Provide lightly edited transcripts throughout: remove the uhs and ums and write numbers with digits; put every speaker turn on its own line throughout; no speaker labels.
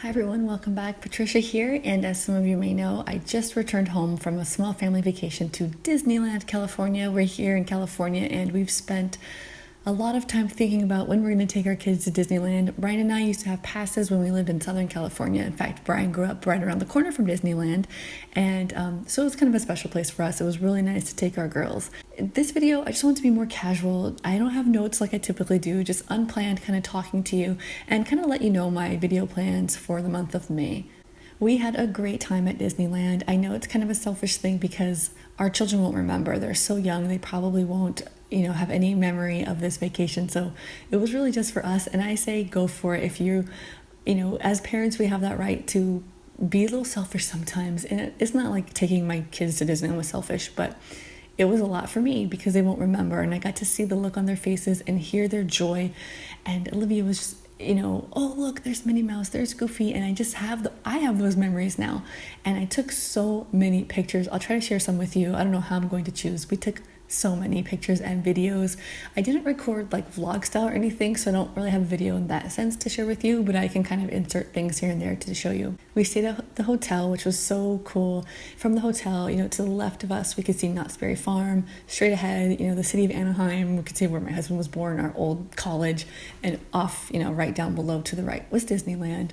Hi everyone, welcome back. Patricia here, and as some of you may know, I just returned home from a small family vacation to Disneyland, California. We're here in California and we've spent a lot of time thinking about when we're going to take our kids to Disneyland. Brian and I used to have passes when we lived in Southern California. In fact, Brian grew up right around the corner from Disneyland, and so it was kind of a special place for us. It was really nice to take our girls. This video, I just want to be more casual. I don't have notes like I typically do, just unplanned, kind of talking to you and kind of let you know my video plans for the month of May. We had a great time at Disneyland. I know it's kind of a selfish thing because our children won't remember. They're so young, they probably won't have any memory of this vacation. So it was really just for us. And I say go for it. If you as parents, we have that right to be a little selfish sometimes. And it's not like taking my kids to Disneyland was selfish, but it was a lot for me because they won't remember. And I got to see the look on their faces and hear their joy. And Olivia was just, oh, look, there's Minnie Mouse, there's Goofy. And I have those memories now. And I took so many pictures. I'll try to share some with you. I don't know how I'm going to choose. We took so many pictures and videos. I didn't record like vlog style or anything, so I don't really have a video in that sense to share with you, but I can kind of insert things here and there to show you. We stayed at the hotel, which was so cool. From the hotel, to the left of us, we could see Knott's Berry Farm. Straight ahead, the city of Anaheim. We could see where my husband was born, our old college, and off, right down below to the right was Disneyland.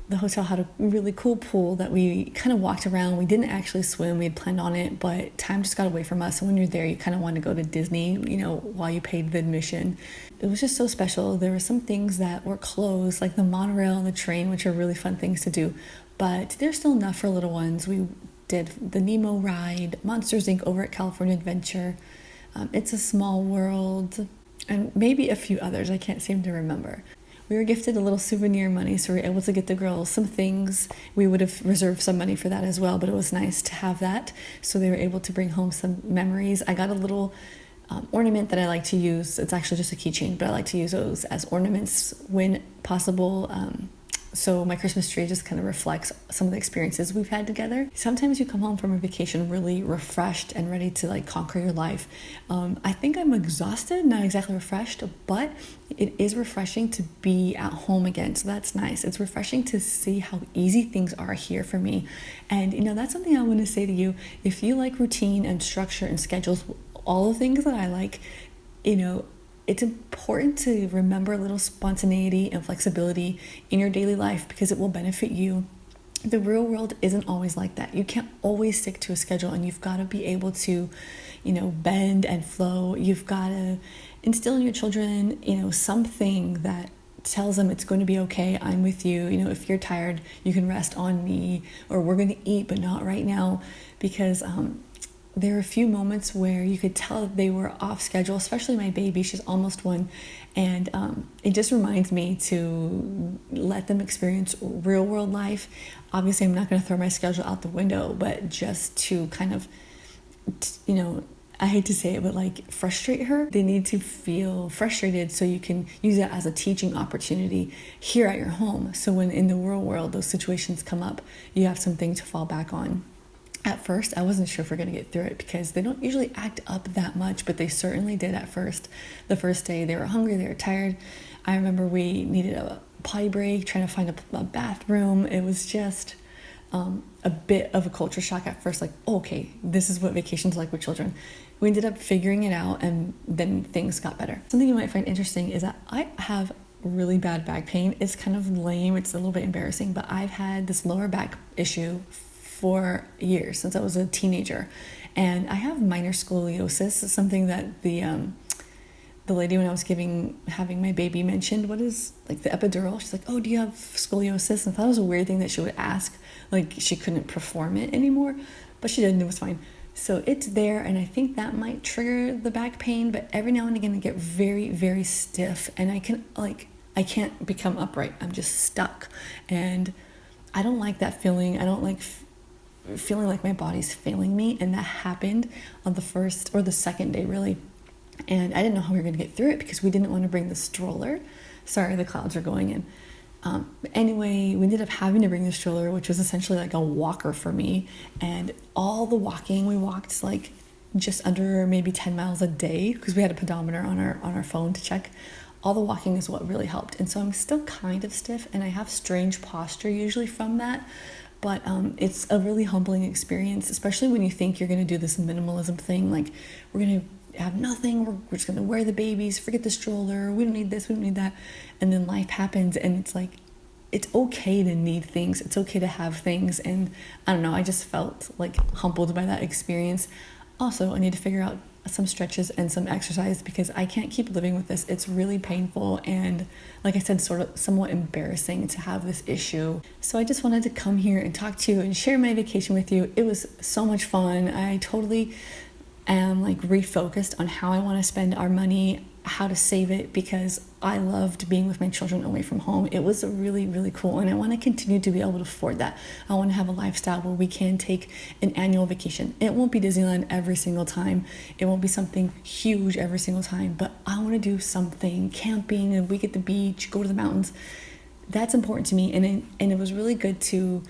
The hotel had a really cool pool that we kind of walked around. We didn't actually swim. We had planned on it, but time just got away from us. And when you're there, you kind of want to go to Disney, while you paid the admission. It was just so special. There were some things that were closed, like the monorail and the train, which are really fun things to do. But there's still enough for little ones. We did the Nemo ride, Monsters, Inc. over at California Adventure. It's a Small World, and maybe a few others. I can't seem to remember. We were gifted a little souvenir money, so we were able to get the girls some things. We would have reserved some money for that as well, but it was nice to have that. So they were able to bring home some memories. I got a little ornament that I like to use. It's actually just a keychain, but I like to use those as ornaments when possible. So my Christmas tree just kind of reflects some of the experiences we've had together. Sometimes you come home from a vacation really refreshed and ready to conquer your life. I think I'm exhausted, not exactly refreshed, but it is refreshing to be at home again. So that's nice. It's refreshing to see how easy things are here for me. And that's something I want to say to you. If you like routine and structure and schedules, all the things that I like, it's important to remember a little spontaneity and flexibility in your daily life because it will benefit you. The real world isn't always like that. You can't always stick to a schedule, and you've got to be able to, bend and flow. You've got to instill in your children, something that tells them it's going to be okay. I'm with you. If you're tired, you can rest on me, or we're going to eat, but not right now, because there were a few moments where you could tell they were off schedule, especially my baby. She's almost one. And it just reminds me to let them experience real world life. Obviously, I'm not going to throw my schedule out the window, but just to kind of, I hate to say it, but frustrate her. They need to feel frustrated so you can use that as a teaching opportunity here at your home. So when in the real world, those situations come up, you have something to fall back on. At first, I wasn't sure if we're going to get through it because they don't usually act up that much, but they certainly did at first. The first day, they were hungry, they were tired. I remember we needed a potty break, trying to find a bathroom. It was just a bit of a culture shock at first, okay, this is what vacation's like with children. We ended up figuring it out, and then things got better. Something you might find interesting is that I have really bad back pain. It's kind of lame, it's a little bit embarrassing, but I've had this lower back issue for years, since I was a teenager, and I have minor scoliosis. It's something that the lady when I was having my baby mentioned, what is the epidural. She's like, oh, do you have scoliosis? And I thought it was a weird thing that she would ask, she couldn't perform it anymore, but she did, and it was fine. So it's there, and I think that might trigger the back pain, but every now and again I get very, very stiff, and I can't become upright. I'm just stuck, and I don't like that feeling. I don't like feeling like my body's failing me, and that happened on the first or the second day really, and I didn't know how we were going to get through it because we didn't want to bring the stroller. Sorry, the clouds are going in. But anyway, we ended up having to bring the stroller, which was essentially a walker for me, and all the walking, we walked just under maybe 10 miles a day because we had a pedometer on our phone to check. all the walking is what really helped. And so I'm still kind of stiff and I have strange posture usually from that. But it's a really humbling experience, especially when you think you're going to do this minimalism thing. Like, we're going to have nothing. We're just going to wear the babies, forget the stroller. We don't need this. We don't need that. And then life happens and it's like, it's okay to need things. It's okay to have things. And I don't know, I just felt like humbled by that experience. Also, I need to figure out some stretches and some exercise because I can't keep living with this. It's really painful and, like I said, sort of somewhat embarrassing to have this issue. So I just wanted to come here and talk to you and share my vacation with you. It was so much fun. I totally am like refocused on how I want to spend our money, how to save it, because I loved being with my children away from home. It was really, really cool. And I want to continue to be able to afford that. I want to have a lifestyle where we can take an annual vacation. It won't be Disneyland every single time. It won't be something huge every single time, but I want to do something, camping, a week at the beach, go to the mountains. That's important to me. And it was really good to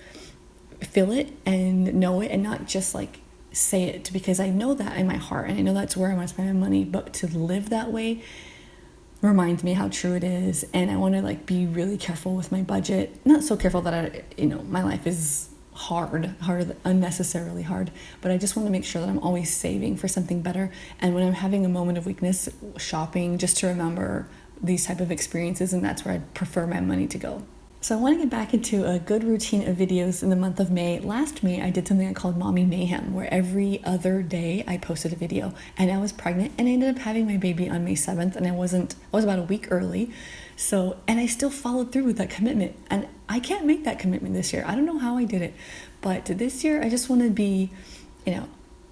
feel it and know it and not just like say it, because I know that in my heart and I know that's where I want to spend my money, but to live that way reminds me how true it is. And I want to like be really careful with my budget, not so careful that my life is hard, unnecessarily hard, but I just want to make sure that I'm always saving for something better. And when I'm having a moment of weakness, shopping, just to remember these type of experiences, and that's where I prefer my money to go. So I want to get back into a good routine of videos in the month of May. Last May, I did something I called Mommy Mayhem, where every other day I posted a video. And I was pregnant and I ended up having my baby on May 7th, and I was about a week early. And I still followed through with that commitment. And I can't make that commitment this year. I don't know how I did it. But this year, I just want to be,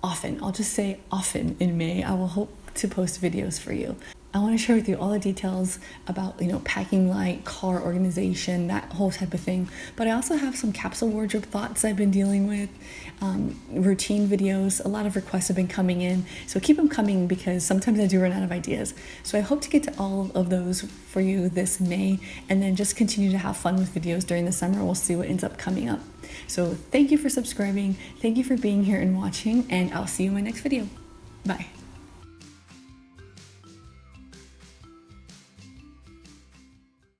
often. I'll just say often in May, I will hope to post videos for you. I want to share with you all the details about, packing light, car organization, that whole type of thing. But I also have some capsule wardrobe thoughts I've been dealing with, routine videos. A lot of requests have been coming in. So keep them coming because sometimes I do run out of ideas. So I hope to get to all of those for you this May and then just continue to have fun with videos during the summer. We'll see what ends up coming up. So thank you for subscribing. Thank you for being here and watching, and I'll see you in my next video. Bye.